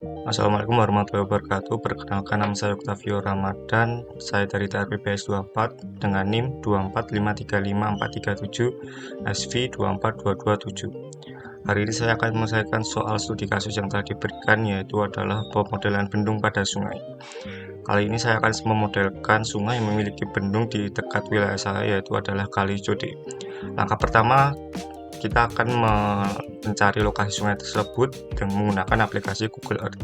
Assalamualaikum warahmatullahi wabarakatuh. Perkenalkan, nama saya Octavio Ramadan. Saya dari TRPPS 24 dengan NIM 245355437 SV 24227. Hari ini saya akan menyelesaikan soal studi kasus yang telah diberikan, yaitu adalah pemodelan bendung pada sungai. Kali ini saya akan memodelkan sungai yang memiliki bendung di dekat wilayah saya, yaitu adalah Kali Code. Langkah pertama, kita akan mencari lokasi sungai tersebut dengan menggunakan aplikasi Google Earth.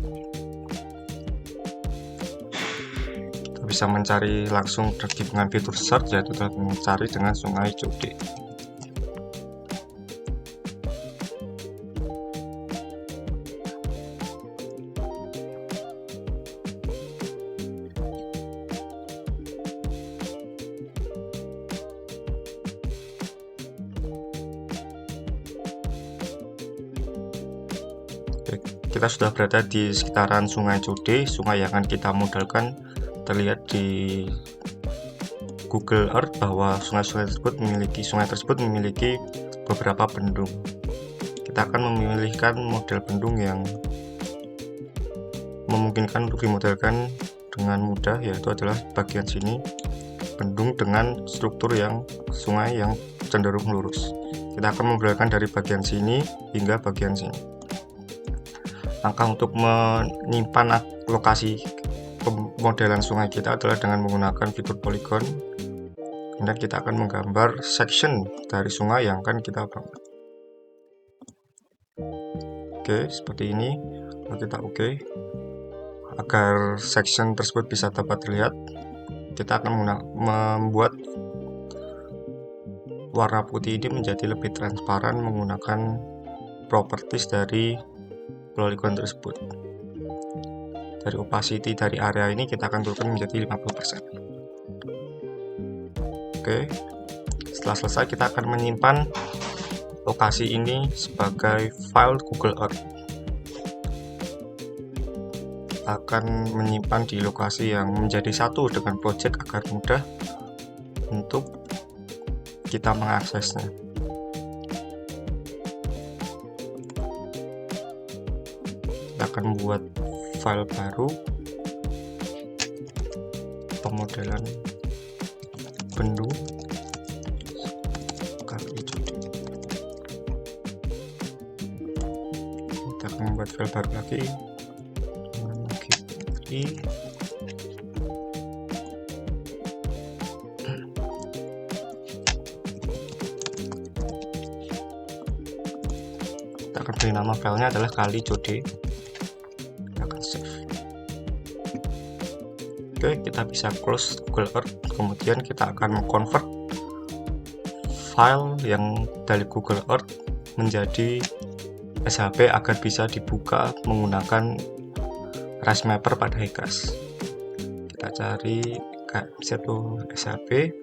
Kita bisa mencari langsung dengan fitur search, yaitu mencari dengan Sungai Code. Kita sudah berada di sekitaran Sungai Code. Sungai yang akan kita modelkan terlihat di Google Earth bahwa sungai tersebut memiliki beberapa bendung. Kita akan memilihkan model bendung yang memungkinkan untuk dimodelkan dengan mudah, yaitu adalah bagian sini, bendung dengan struktur yang sungai yang cenderung lurus. Kita akan modelkan dari bagian sini hingga bagian sini. Langkah untuk menyimpan lokasi pemodelan sungai kita adalah dengan menggunakan fitur polygon. Kemudian kita akan menggambar section dari sungai yang akan kita bangun. Oke, seperti ini. Lalu kita oke. Agar section tersebut bisa dapat terlihat, kita akan membuat warna putih ini menjadi lebih transparan menggunakan properties dari polygon tersebut. Dari opacity dari area ini kita akan turunkan menjadi 50%. Oke. Setelah selesai, kita akan menyimpan lokasi ini sebagai file Google Earth. Kita akan menyimpan di lokasi yang menjadi satu dengan project agar mudah untuk kita mengaksesnya. Kita akan membuat file baru, pemodelan bendung Kali Code. Kita akan membuat file baru lagi, kita akan beri nama filenya adalah Kali Code. Oke, kita bisa close Google Earth. Kemudian kita akan mengconvert file yang dari Google Earth menjadi SHP agar bisa dibuka menggunakan ResMapper pada HECAS. Kita cari satu SHP.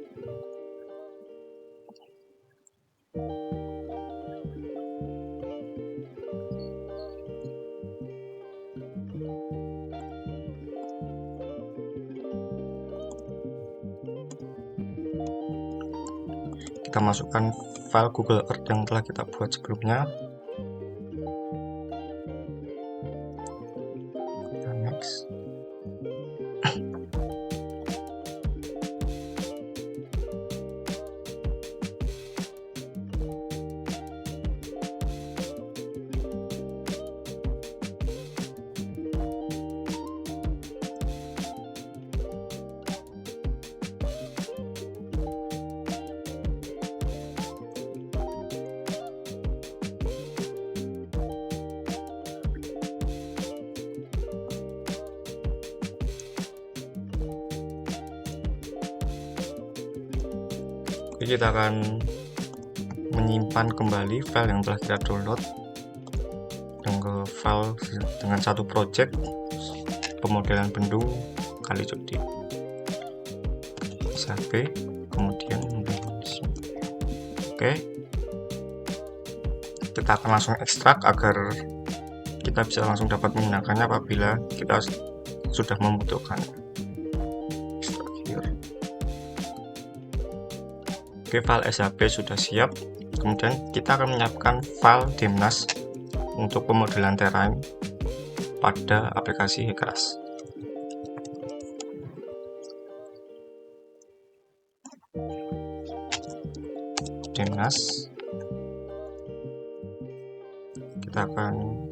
Kita masukkan file Google Earth yang telah kita buat sebelumnya. Kita next. Kita akan menyimpan kembali file yang telah kita download dengan file dengan satu project pemodelan bendung Kali Code. SHP, kemudian oke. Kita akan langsung ekstrak agar kita bisa langsung dapat menggunakannya apabila kita sudah membutuhkan. Oke, file SHP sudah siap. Kemudian kita akan menyiapkan file Demnas untuk pemodelan terrain. pada aplikasi Hekras. Demnas, kita akan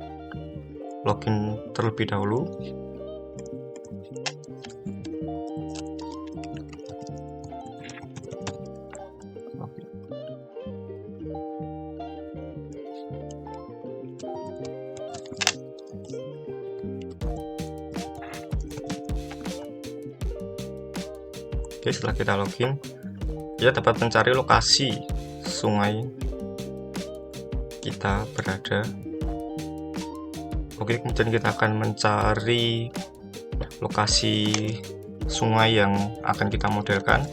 login terlebih dahulu. Oke, setelah kita login, kita dapat mencari lokasi sungai kita berada. Oke, kemudian kita akan mencari lokasi sungai yang akan kita modelkan.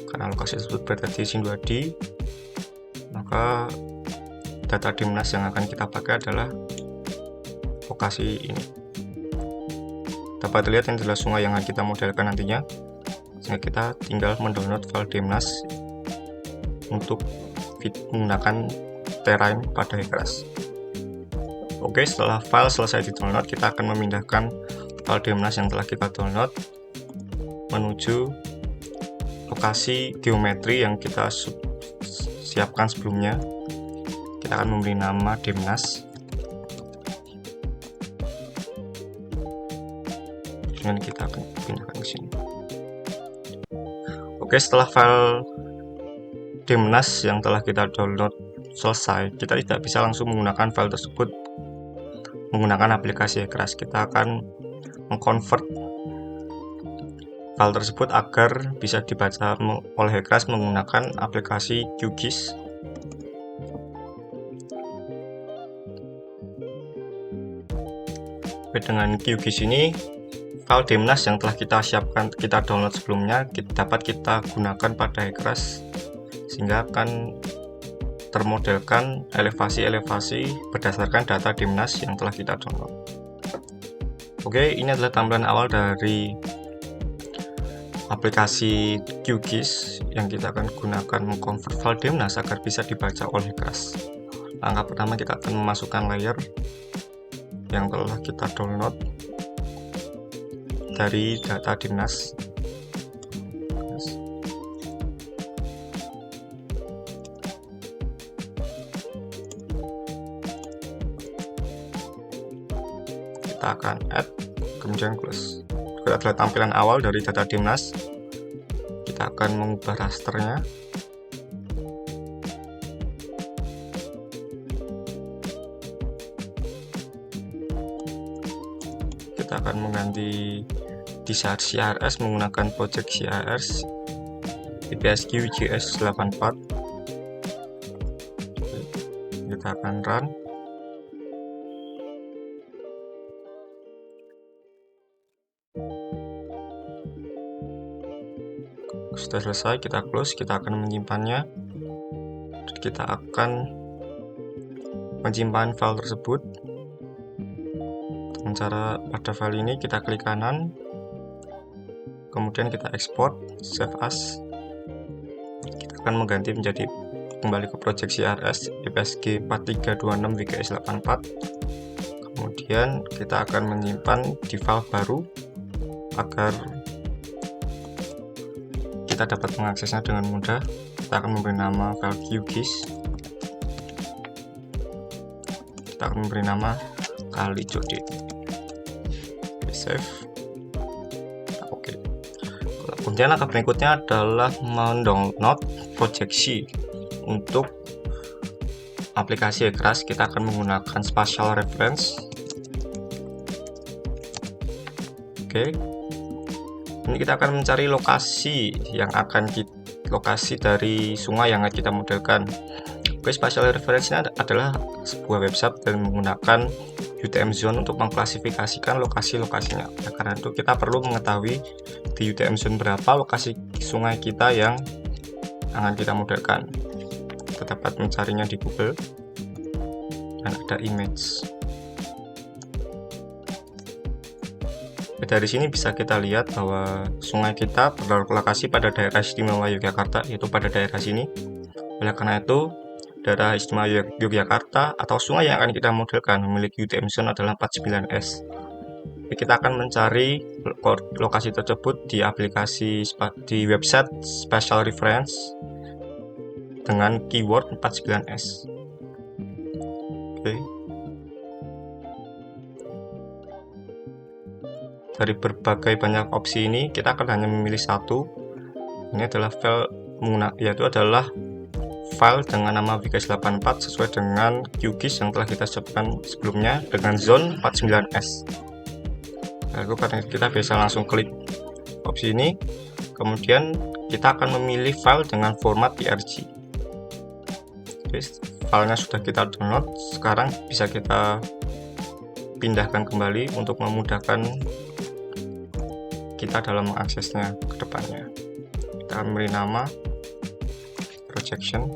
Karena lokasi tersebut berada di scene 2D, maka data Demnas yang akan kita pakai adalah lokasi ini. Dapat dilihat ini adalah sungai yang akan kita modelkan nantinya, sehingga kita tinggal mendownload file Demnas untuk menggunakan terrain pada Hekras. Oke, setelah file selesai di-download, kita akan memindahkan file Demnas yang telah kita download menuju lokasi geometri yang kita siapkan sebelumnya. Kita akan memberi nama Demnas. Dan kita akan pindahkan ke sini. Oke, setelah file Demnas yang telah kita download selesai, kita tidak bisa langsung menggunakan file tersebut menggunakan aplikasi Hekras. Kita akan mengconvert file tersebut agar bisa dibaca oleh Hekras menggunakan aplikasi QGIS. Dengan QGIS ini, file Demnas yang telah kita siapkan, kita download sebelumnya, dapat kita gunakan pada Hekras, sehingga akan termodelkan elevasi-elevasi berdasarkan data Demnas yang telah kita download. Oke, ini adalah tampilan awal dari aplikasi QGIS yang kita akan gunakan mengkonvert file Demnas agar bisa dibaca oleh Hekras. Langkah pertama, kita akan memasukkan layer yang telah kita download dari data Demnas. Kita akan add, kemudian close. Itu adalah tampilan awal dari data Demnas. Kita akan mengubah rasternya. Kita akan mengganti di CRS menggunakan project CRS IPSQ GS84. Kita akan run. Sudah selesai, kita close. Kita akan menyimpannya. Kita akan menyimpan file tersebut dengan cara pada file ini kita klik kanan, kemudian kita ekspor, save as. Kita akan mengganti menjadi kembali ke project CRS IPSG 4326 WGS84. Kemudian kita akan menyimpan di file baru agar kita dapat mengaksesnya dengan mudah. Kita akan memberi nama file QGIS. Kita akan memberi nama Kalijodit. Save. Oke. Kemudian langkah berikutnya adalah mendownload project C. Untuk aplikasi Hekras kita akan menggunakan spatial reference. Oke. Ini kita akan mencari lokasi yang akan lokasi dari sungai yang akan kita modelkan. Oke, spatial reference-nya adalah sebuah website dan menggunakan UTM Zone untuk mengklasifikasikan lokasi-lokasinya. Nah, karena itu kita perlu mengetahui di UTM Zone berapa lokasi sungai kita yang akan kita modelkan. Kita dapat mencarinya di Google dan ada image. Dari sini bisa kita lihat bahwa sungai kita berlokasi pada daerah istimewa Yogyakarta, yaitu pada daerah sini. Oleh karena itu, daerah istimewa Yogyakarta atau sungai yang akan kita modelkan memiliki UTM zone adalah 49S. Kita akan mencari lokasi tersebut di aplikasi di website Spatial Reference dengan keyword 49S. Oke. Dari berbagai banyak opsi ini, kita akan hanya memilih satu. Ini adalah file yaitu adalah file dengan nama VGS84 sesuai dengan QGIS yang telah kita siapkan sebelumnya dengan zone 49S. Lalu kita bisa langsung klik opsi ini, kemudian kita akan memilih file dengan format PRG. Oke, filenya sudah kita download, sekarang bisa kita pindahkan kembali untuk memudahkan kita dalam mengaksesnya ke depannya. Kita akan beri nama projection.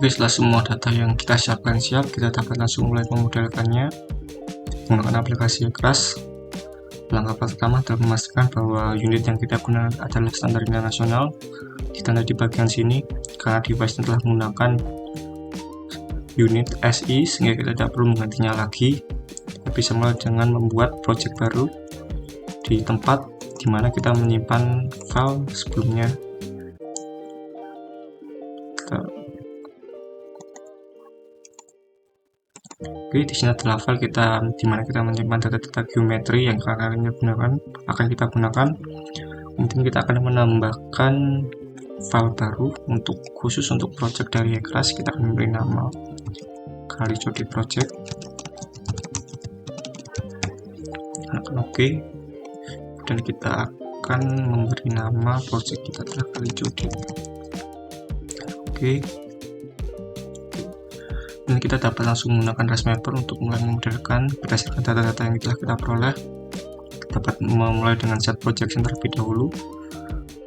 Oke, setelah semua data yang kita siapkan siap, kita dapat langsung mulai memodelkannya menggunakan aplikasi keras. Langkah pertama adalah memastikan bahwa unit yang kita gunakan adalah standar internasional. Ditanda di bagian sini karena device telah menggunakan unit SI sehingga kita tidak perlu menggantinya lagi. Kita bisa mulai dengan membuat project baru di tempat dimana kita menyimpan file sebelumnya. Oke, di sini adalah file kita dimana kita menyimpan data-data geometri yang akan kita gunakan. Kemudian kita akan menambahkan file baru khusus untuk project dari Hekras. Kita akan memberi nama Kalicode Project. Oke, dan kita akan memberi nama project kita adalah Kalicode. Oke. Dan kita dapat langsung menggunakan ResMapper untuk mulai memodelkan berdasarkan data-data yang telah kita peroleh. Kita dapat memulai dengan set projection terlebih dahulu,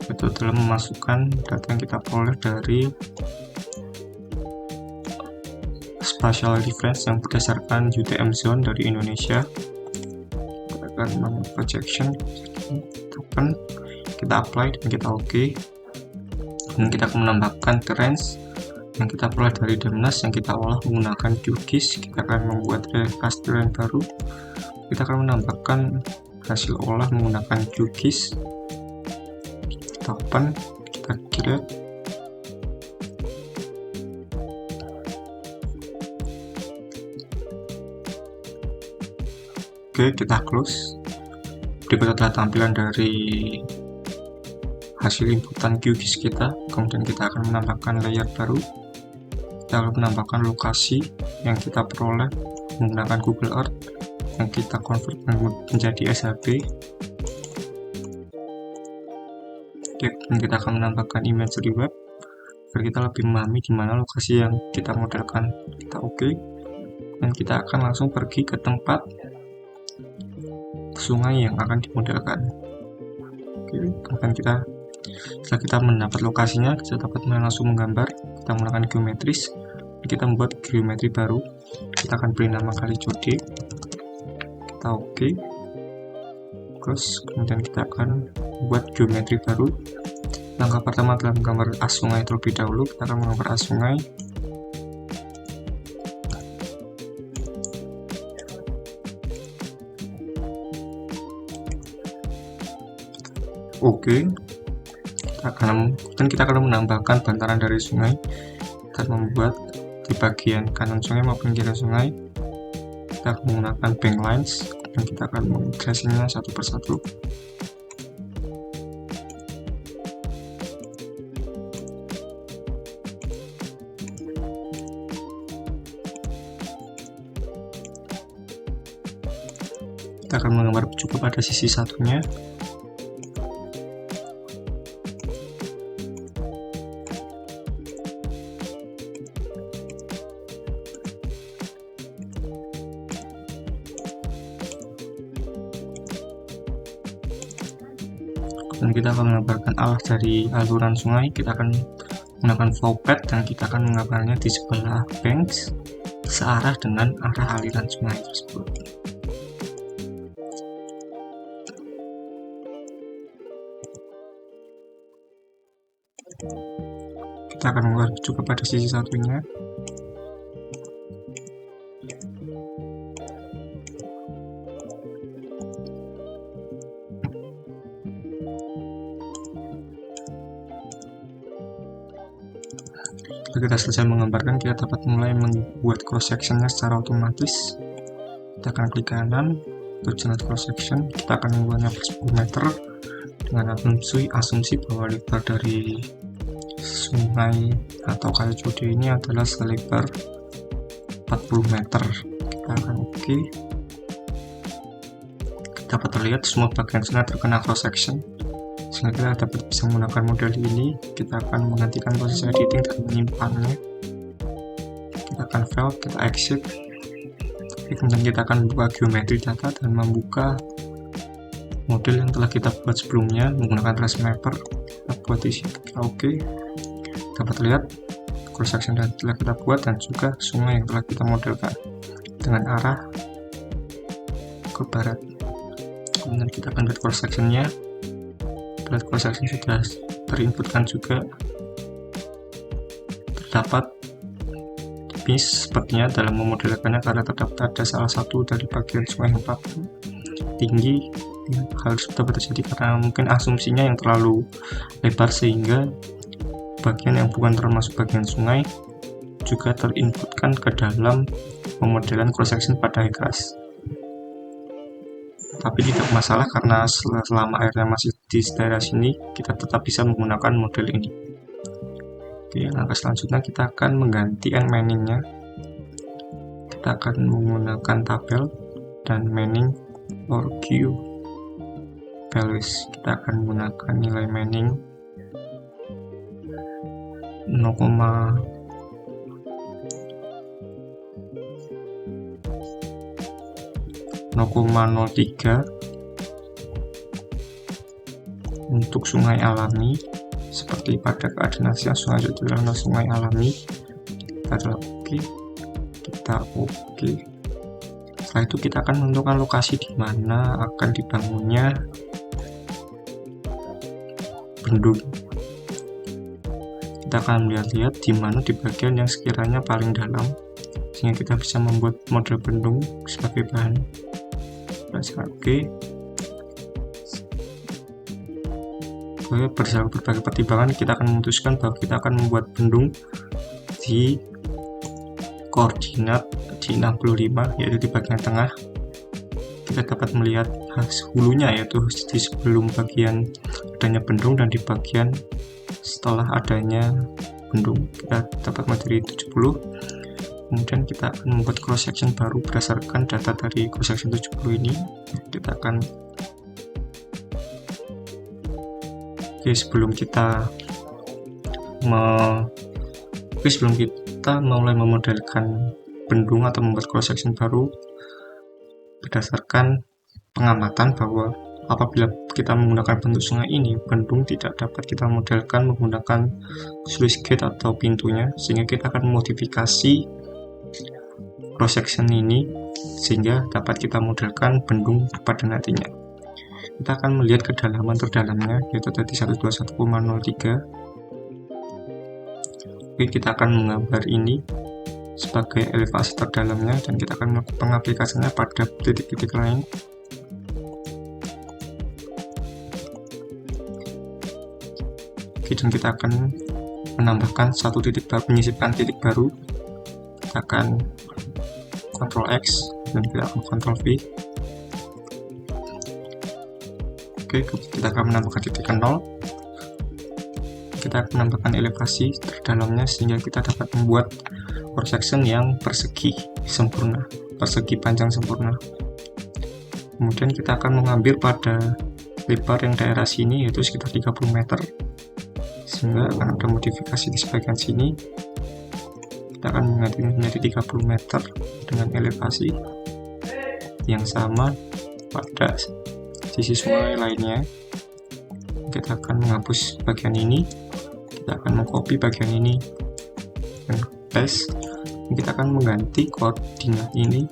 yaitu adalah memasukkan data yang kita peroleh dari Spatial Reference yang berdasarkan UTM zone dari Indonesia. Kita akan membuat projection, kita apply dan kita OK. Dan kita akan menambahkan terrains yang kita peroleh dari Demnas yang kita olah menggunakan QGIS. Kita akan membuat recast terrain baru. Kita akan menambahkan hasil olah menggunakan QGIS. Kita open, kita create. Oke, kita close. Berikut adalah tampilan dari hasil inputan QGIS kita. Kemudian kita akan menambahkan layer baru. Kita akan menambahkan lokasi yang kita peroleh menggunakan Google Earth yang kita convert menjadi SHP. Dan kita akan menambahkan imagery web agar kita lebih memahami di mana lokasi yang kita modelkan. Kita OK, dan kita akan langsung pergi ke tempat sungai yang akan dimodelkan. Oke, kemudian setelah kita mendapat lokasinya, kita dapat langsung menggambar. Kita menggunakan geometris, kita membuat geometri baru. Kita akan beri nama Kalicode. Kita OK, terus kemudian kita akan membuat geometri baru. Langkah pertama adalah menggambar as sungai terlebih dahulu. Kita akan menggambar as sungai. Oke. Dan kita akan menambahkan bantaran dari sungai. Kita membuat di bagian kanan sungai maupun kiri sungai. Kita akan menggunakan bank lines dan kita akan mengtracingnya satu persatu. Kita akan menggambar cukup pada sisi satunya. Dan kita akan menggambarkan arah dari aliran sungai. Kita akan menggunakan flow path dan kita akan menggambarnya di sebelah banks searah dengan arah aliran sungai tersebut. Kita akan menggambar juga pada sisi satunya. Setelah kita selesai menggambarkan, kita dapat mulai membuat cross sectionnya secara otomatis. Kita akan klik kanan untuk generate cross section. Kita akan membuatnya 10 meter dengan asumsi bahwa lebar dari sungai atau Kali Code ini adalah selebar 40 meter. Kita akan oke. Dapat terlihat semua bagian sungai terkena cross section. Sehingga kita dapat bisa menggunakan model ini. Kita akan menghentikan proses editing dan menyimpannya. Kita akan file, kita exit. Kemudian kita akan buka geometri data dan membuka model yang telah kita buat sebelumnya menggunakan trace mapper. Kita buat di sini. Oke. Dapat lihat cross section yang telah kita buat dan juga sungai yang telah kita modelkan dengan arah ke barat. Kemudian kita akan buat cross sectionnya. Cross section sudah terinputkan juga. Terdapat miss sepertinya dalam memodelkannya karena terdapat ada salah satu dari bagian sungai yang tinggi. Hal tersebut dapat terjadi karena mungkin asumsinya yang terlalu lebar sehingga bagian yang bukan termasuk bagian sungai juga terinputkan ke dalam pemodelan cross section pada high-crush. Tapi tidak masalah karena selama airnya masih di daerah sini kita tetap bisa menggunakan model ini. Oke, langkah selanjutnya kita akan mengganti manning-nya. Kita akan menggunakan tabel dan manning or Q values. Kita akan menggunakan nilai manning 0,03 untuk sungai alami seperti pada koordinasi sungai itu adalah sungai alami. Kita adalah oke. Kita oke. Setelah itu kita akan menentukan lokasi di mana akan dibangunnya bendung. Kita akan melihat-lihat di mana di bagian yang sekiranya paling dalam sehingga kita bisa membuat model bendung sebagai bahan. Oke. Berdasarkan berbagai pertimbangan kita akan memutuskan bahwa kita akan membuat bendung di koordinat di 65 yaitu di bagian tengah. Kita dapat melihat hulunya yaitu di sebelum bagian adanya bendung dan di bagian setelah adanya bendung. Kita dapat materi 70. Kemudian kita akan membuat cross section baru berdasarkan data dari cross section 70 ini. Kita akan sebelum kita mulai memodelkan bendung atau membuat cross section baru, berdasarkan pengamatan bahwa apabila kita menggunakan bentuk sungai ini, bendung tidak dapat kita modelkan menggunakan sluice gate atau pintunya, sehingga kita akan memodifikasi cross section ini sehingga dapat kita modelkan bendung pada nantinya. Kita akan melihat kedalaman terdalamnya yaitu tadi 121,03. Oke, kita akan menggambar ini sebagai elevasi terdalamnya dan kita akan melakukan pengaplikasiannya pada titik-titik lain. Oke, dan kita akan menambahkan satu titik baru, menyisipkan titik baru. Kita akan Ctrl X dan kita akan Ctrl V. Oke, kita akan menambahkan titik 0. Kita akan menambahkan elevasi terdalamnya sehingga kita dapat membuat cross section yang persegi sempurna, persegi panjang sempurna. Kemudian kita akan mengambil pada lebar yang daerah sini yaitu sekitar 30 meter, sehingga akan ada modifikasi di sebagian sini. Kita akan menggantinya menjadi 30 meter dengan elevasi yang sama pada sisi sungai lainnya. Kita akan menghapus bagian ini. kita akan mengcopy bagian ini dan paste. Kita akan mengganti koordinat ini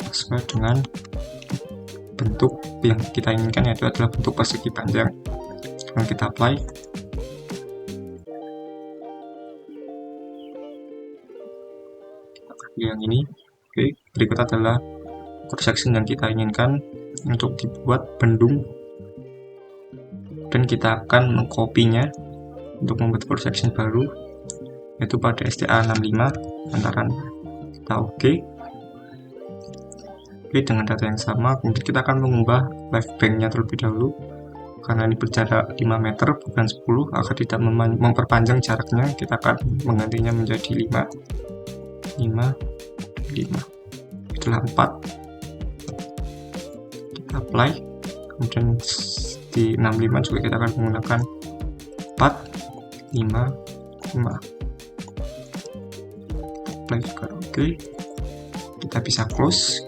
sesuai dengan bentuk yang kita inginkan, yaitu adalah bentuk persegi panjang. Dan kita apply. Kita pilih yang ini. Oke, berikut adalah cross section yang kita inginkan untuk dibuat bendung, dan kita akan mengkopinya untuk membuat cross section baru, yaitu pada STA65 antara kita oke, dengan data yang sama. Kemudian kita akan mengubah live bank-nya terlebih dahulu, karena ini berjarak 5 meter bukan 10, agar tidak memperpanjang jaraknya. Kita akan menggantinya menjadi 5, itulah 4. Kita apply, kemudian di 65 juga kita akan menggunakan 4, 5. Apply juga oke. Kita bisa close.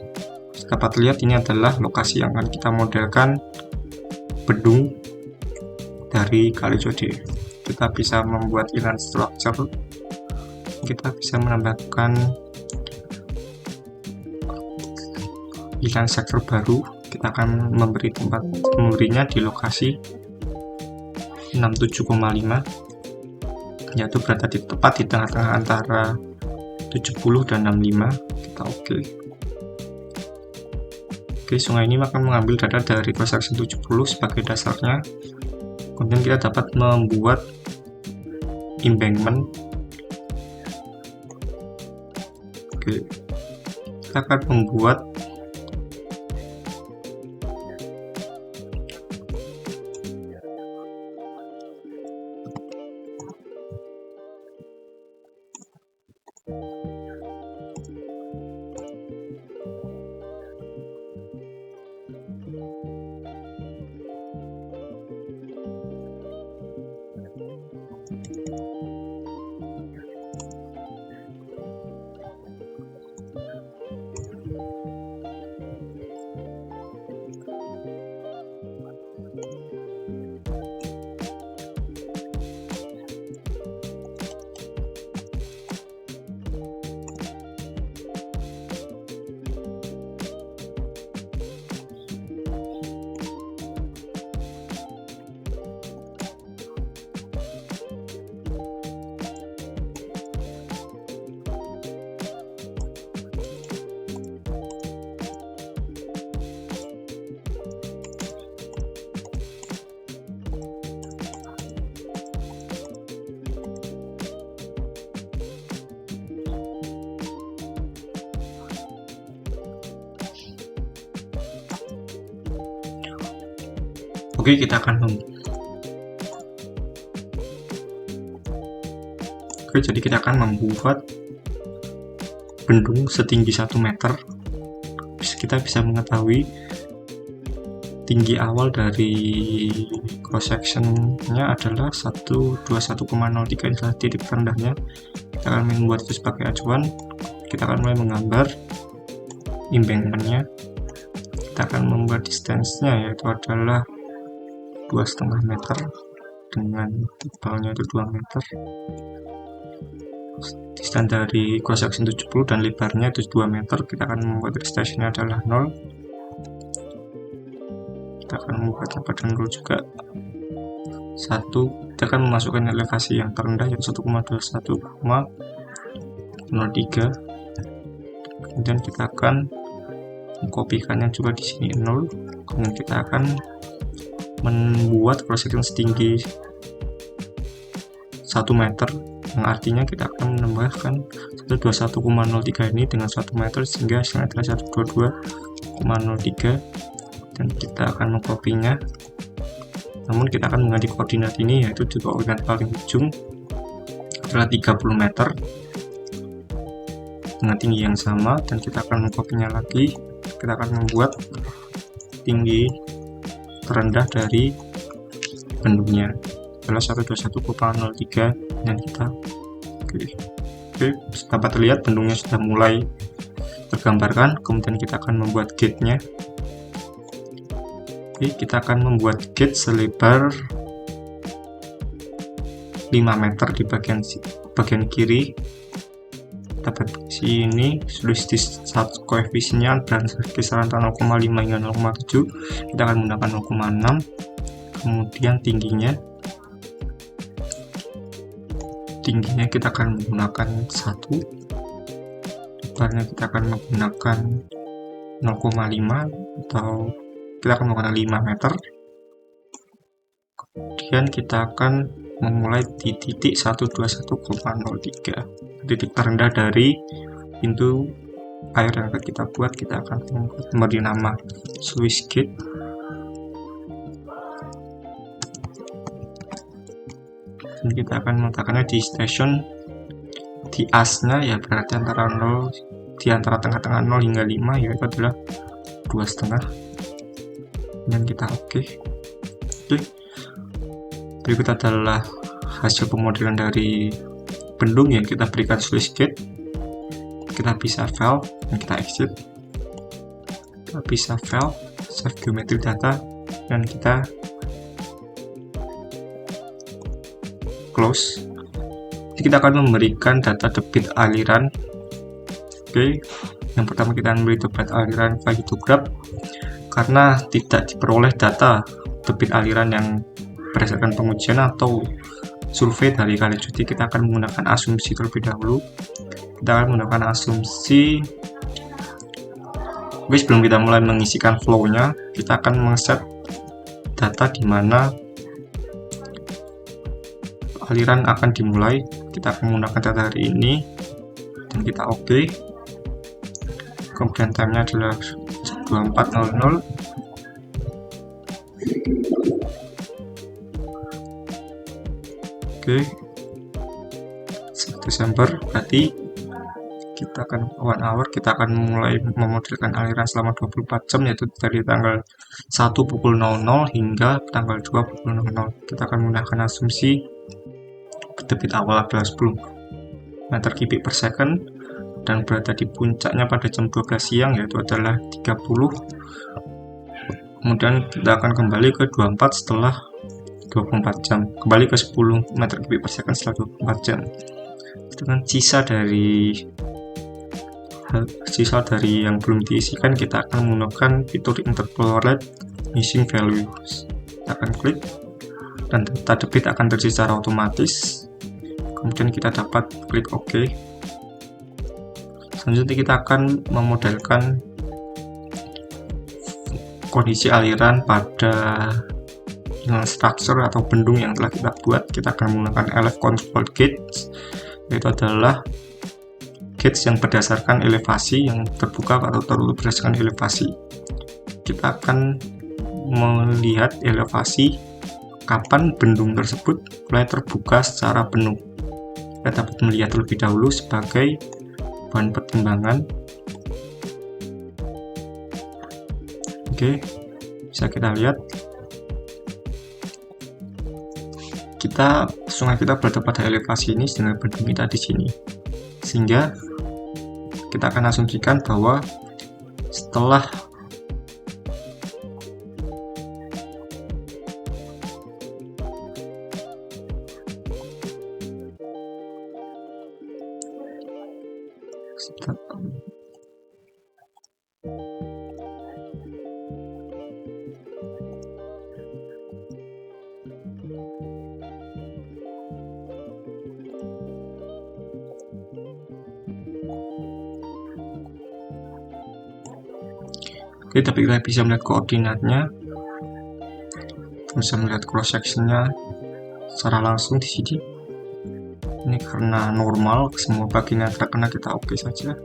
Dapat lihat ini adalah lokasi yang akan kita modelkan bendung dari Kali Jodi. Kita bisa membuat inline structure, kita bisa menambahkan inline sector baru. Kita akan memberinya di lokasi 67,5, yaitu berada tepat di tengah-tengah antara 70 dan 65. Kita oke. Oke, sungai ini akan mengambil data dari cross section 70 sebagai dasarnya. Kemudian kita dapat membuat embankment. Oke, kita akan membuat Oke, kita akan jadi kita akan membuat bendung setinggi 1 meter. Kita bisa mengetahui tinggi awal dari cross section-nya adalah 121,03, ini adalah titik terendahnya. Kita akan membuat itu sebagai acuan. Kita akan mulai menggambar embankment-nya. Kita akan membuat distance-nya, yaitu adalah 2,5 meter dengan tebalnya itu 2 meter. Distance dari cross section 70 dan lebarnya itu 2 meter. Kita akan membuat restation-nya adalah 0. Kita akan membuatnya pada 0 juga. 1. Kita akan memasukkan elevasi yang terendah yaitu 1,21,03. Kemudian kita akan mengkopikannya juga di sini 0. Kemudian kita akan membuat cross section setinggi 1 meter, yang artinya kita akan menambahkan 121,03 ini dengan 1 meter sehingga hasilnya adalah 122,03, dan kita akan mengkopinya. Namun kita akan mengganti koordinat ini, yaitu di koordinat paling ujung adalah 30 meter dengan tinggi yang sama, dan kita akan mengkopinya lagi. Kita akan membuat tinggi terendah dari bendungnya adalah 121,03, dan kita pilih. Oke, dapat terlihat bendungnya sudah mulai tergambarkan. Kemudian kita akan membuat gate-nya. Oke, kita akan membuat gate selebar 5 5 meter di bagian kiri. Dapat sini sudah di satu koefisiennya berada kisaran 0,5 hingga 0,7. Kita akan menggunakan 0,6. Kemudian tingginya kita akan menggunakan 1. Lebarnya kita akan menggunakan 0,5 atau kita akan menggunakan 5 meter. Kemudian kita akan memulai di titik 121,03, titik terendah dari pintu air yang akan kita buat. Kita akan memberi nama sluice gate. Dan kita akan meletakkannya di station, di asnya ya berarti antara 0, di antara tengah-tengah 0 hingga 5, yaitu adalah 2,5. Dan kita oke. Berikut adalah hasil pemodelan dari bendung yang kita berikan sluice gate. Kita bisa valve dan kita exit. Kita bisa valve, save geometry data, dan kita close. Jadi kita akan memberikan data debit aliran. Oke, yang pertama kita memberi debit aliran hidrograf karena tidak diperoleh data debit aliran yang berdasarkan pengujian atau survei dari Kalicuti. Kita akan menggunakan asumsi terlebih dahulu. Kita akan menggunakan asumsi. Oke, sebelum kita mulai mengisikan flow-nya, kita akan men-set data di mana aliran akan dimulai. Kita akan menggunakan data hari ini dan kita oke. Kemudian time-nya adalah 24.00. Oke, 1 Desember berarti kita akan 1 hour. Kita akan mulai memodelkan aliran selama 24 jam, yaitu dari tanggal 1 pukul 00 hingga tanggal 2 pukul 00. Kita akan menggunakan asumsi debit awal adalah 10 meter kubik per second dan berada di puncaknya pada jam 12 siang, yaitu adalah 30. Kemudian kita akan kembali ke 24 setelah 24 jam, kembali ke 10 meter kubik per second setelah 24 jam. Dengan sisa dari yang belum diisikan, kita akan menggunakan fitur interpolate missing values. Kita akan klik dan data debit akan terisi secara otomatis. Kemudian kita dapat klik OK. Selanjutnya kita akan memodelkan kondisi aliran pada structure atau bendung yang telah kita buat. Kita akan menggunakan LF control gates, yaitu adalah gates yang berdasarkan elevasi, yang terbuka atau tertutup berdasarkan elevasi. Kita akan melihat elevasi kapan bendung tersebut mulai terbuka secara penuh. Kita dapat melihat terlebih dahulu sebagai bahan pertimbangan. Oke, bisa kita lihat sungai kita berada pada elevasi ini, sedangkan bendung kita di sini, sehingga kita akan asumsikan bahwa setelah Oke, tapi kita bisa melihat koordinatnya, bisa melihat cross sectionnya secara langsung di sini. Ini karena normal, semua bagian yang terkena kita oke saja.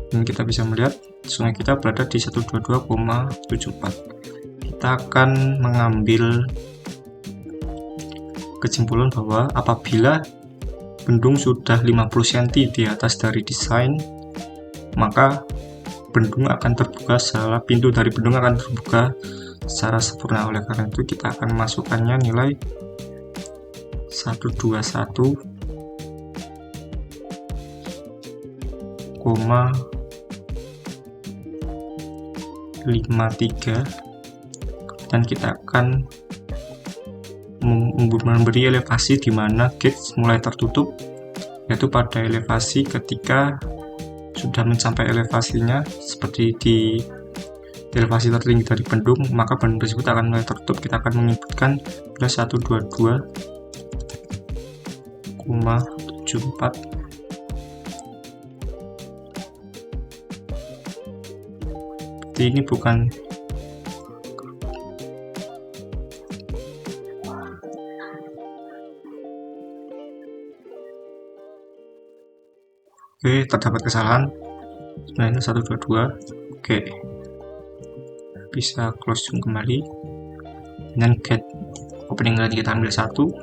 Dan kita bisa melihat sungai kita berada di 122,74. Kita akan mengambil kesimpulan bahwa apabila bendung sudah 50 cm di atas dari desain, maka bendung akan terbuka secara pintu dari bendung akan terbuka secara sempurna. Oleh karena itu kita akan masukkannya nilai 121,53 dan kita akan memberi elevasi di mana gate mulai tertutup, yaitu pada elevasi ketika sudah mencapai elevasinya seperti di elevasi tertinggi dari bendung, maka bendung tersebut akan mulai tertutup. Kita akan menginputkan 122,74. Ini bukan Oke, terdapat kesalahan. Sebenarnya 122. Oke, bisa close zoom kembali. Dan gate opening tadi kita ambil 1,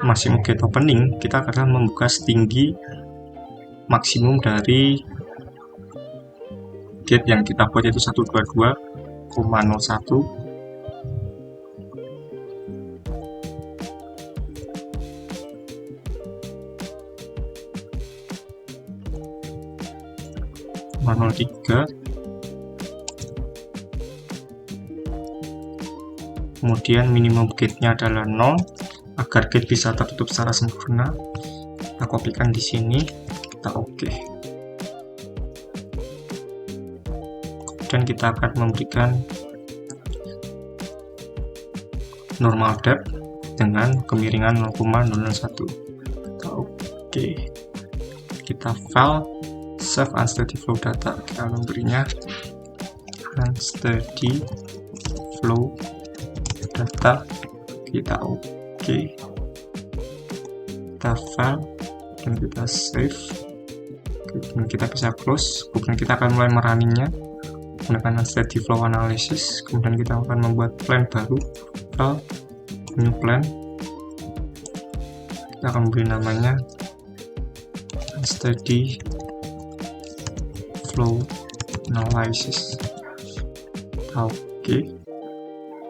maksimum gate opening kita akan membuka setinggi maksimum dari gate yang kita buat, yaitu 122,01. Kemudian minimum gate-nya adalah 0 agar gate bisa tertutup secara sempurna. Kita kopikan di sini, kita oke. Kemudian kita akan memberikan normal depth dengan kemiringan 0,001. Kita oke. Kita file save unsteady flow data, kita memberinya unsteady flow data, kita oke. Kita file dan kita save. Kemudian kita bisa close. Kemudian kita akan mulai merunningnya menggunakan unsteady flow analysis. Kemudian kita akan membuat plan baru, file new plan. Kita akan beri namanya unsteady flow analysis. Oke.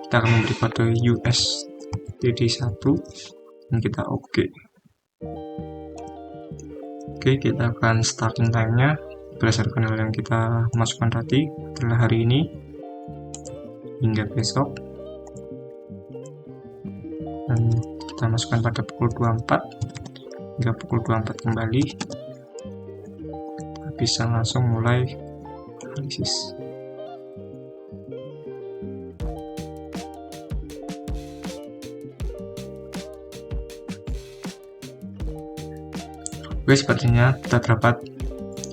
Kita akan memberi kode USTD1 dan kita oke. Oke, kita akan starting time-nya berdasarkan hal yang kita masukkan tadi, adalah hari ini hingga besok, dan kita masukkan pada pukul 24 hingga pukul 24 kembali. Kita bisa langsung mulai analisis. Oke, sepertinya terdapat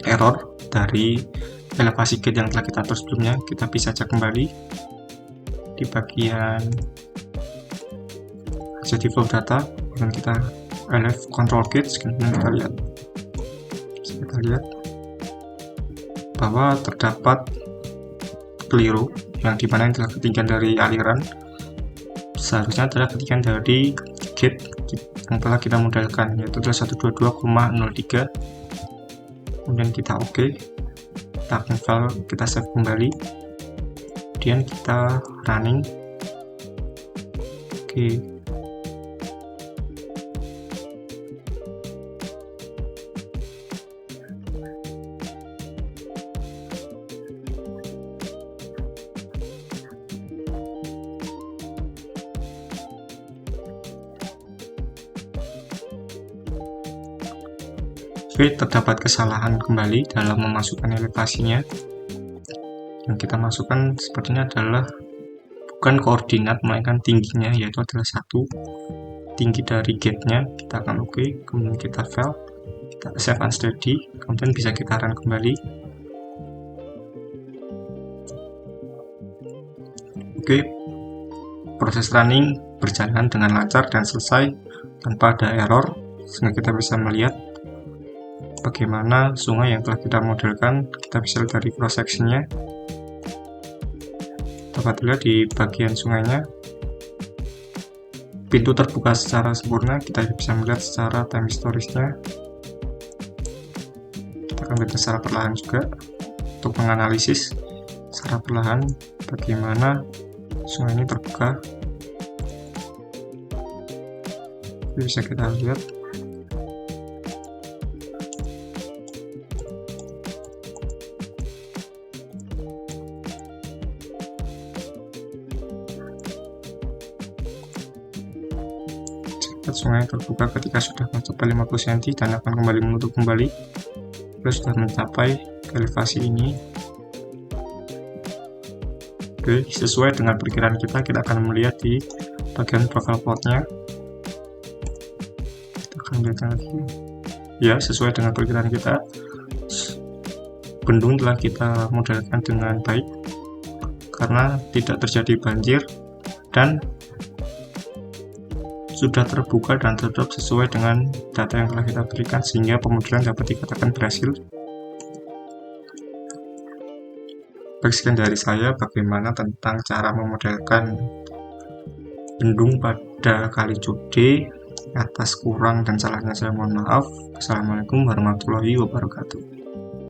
error dari elevasi gate yang telah kita atur sebelumnya. Kita bisa cek kembali di bagian unsteady flow data, dan kita LF control gate. Kemudian kita lihat bahwa terdapat keliru, yang dimana yang telah ketinggian dari aliran seharusnya adalah ketinggian dari gate yang telah kita modelkan, yaitu adalah 122,03. Kemudian kita oke. Kita akan file, kita save kembali, kemudian kita running. Oke. Oke, terdapat kesalahan kembali dalam memasukkan elevasinya. Yang kita masukkan sepertinya adalah bukan koordinat, melainkan tingginya, yaitu adalah 1 tinggi dari gate-nya. Kita akan oke, kemudian kita file, kita save unsteady, kemudian bisa kita run kembali. Oke, proses running berjalan dengan lancar dan selesai tanpa ada error, sehingga kita bisa melihat bagaimana sungai yang telah kita modelkan. Kita bisa lihat dari cross section-nya. Dapat dilihat di bagian sungainya pintu terbuka secara sempurna. Kita bisa melihat secara time historisnya. Kita akan lihat secara perlahan juga untuk menganalisis secara perlahan bagaimana sungai ini terbuka. Bisa kita lihat sungai terbuka ketika sudah mencapai 50 cm dan akan kembali menutup kembali. Terus sudah mencapai elevasi ini. Oke, sesuai dengan perkiraan kita akan melihat di bagian profile plotnya. Kita akan lihat lagi. Ya, sesuai dengan perkiraan kita, bendung telah kita modelkan dengan baik karena tidak terjadi banjir dan sudah terbuka dan tertutup sesuai dengan data yang telah kita berikan, sehingga pemodelan dapat dikatakan berhasil. Baik, sekian dari saya bagaimana tentang cara memodelkan bendung pada Kali Cukde. Atas kurang dan salahnya saya mohon maaf. Assalamualaikum warahmatullahi wabarakatuh.